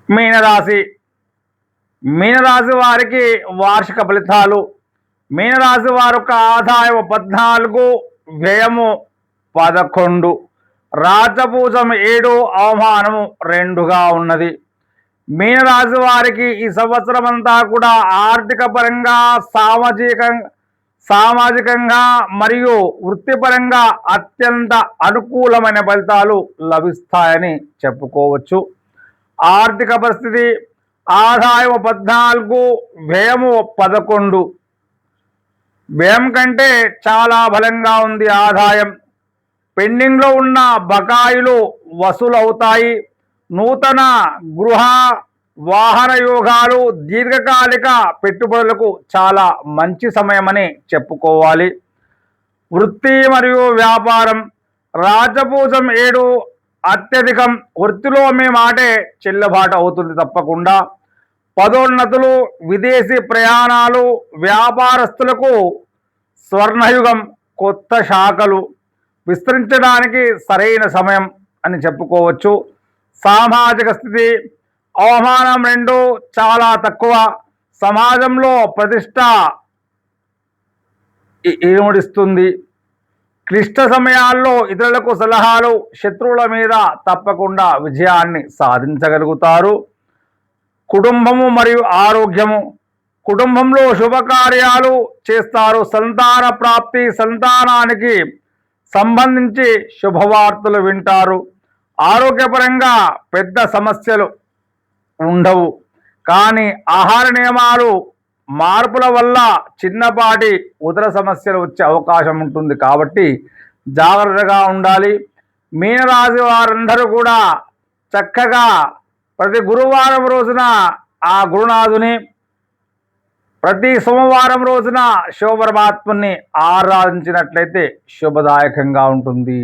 మీనరాశి మీనరాశి వారికి వార్షిక ఫలితాలు. మీనరాశి వారి యొక్క ఆదాయం 14, వ్యయము 11, రాజపూజం 7, అవమానము 2గా ఉన్నది. మీనరాశి వారికి ఈ సంవత్సరం అంతా కూడా ఆర్థిక పరంగా, సామాజికంగా మరియు వృత్తిపరంగా అత్యంత అనుకూలమైన ఫలితాలు లభిస్తాయని చెప్పుకోవచ్చు. ఆర్థిక పరిస్థితి ఆదాయం 14, వ్యయము 11. వ్యయం కంటే చాలా బలంగా ఉంది ఆదాయం. పెండింగ్లో ఉన్న బకాయిలు వసూలవుతాయి. నూతన గృహ వాహన యోగాలు, దీర్ఘకాలిక పెట్టుబడులకు చాలా మంచి సమయమని చెప్పుకోవాలి. వృత్తి మరియు వ్యాపారం రాజపూజం 7 అత్యధికం. వృత్తిలో మీ మాటే చెల్లుబాటు అవుతుంది తప్పకుండా. పదోన్నతులు, విదేశీ ప్రయాణాలు, వ్యాపారస్తులకు స్వర్ణయుగం, కొత్త శాఖలు విస్తరించడానికి సరైన సమయం అని చెప్పుకోవచ్చు. సామాజిక స్థితి అవమానం 2 చాలా తక్కువ. సమాజంలో ప్రతిష్ట ఏముడిస్తుంది. క్లిష్ట సమయాల్లో ఇతరులకు సలహాలు, శత్రువుల మీద తప్పకుండా విజయాన్ని సాధించగలుగుతారు. కుటుంబము మరియు ఆరోగ్యము కుటుంబంలో శుభకార్యాలు చేస్తారు. సంతాన ప్రాప్తి, సంతానానికి సంబంధించి శుభవార్తలు వింటారు. ఆరోగ్యపరంగా పెద్ద సమస్యలు ఉండవు, కానీ ఆహార నియమాలు మార్పుల వల్ల చిన్నపాటి ఉదర సమస్యలు వచ్చే అవకాశం ఉంటుంది, కాబట్టి జాగ్రత్తగా ఉండాలి. మీనరాశి వారందరూ కూడా చక్కగా ప్రతి గురువారం రోజున ఆ గురునాథుని, ప్రతి సోమవారం రోజున శివపరమాత్ముని ఆరాధించినట్లయితే శుభదాయకంగా ఉంటుంది.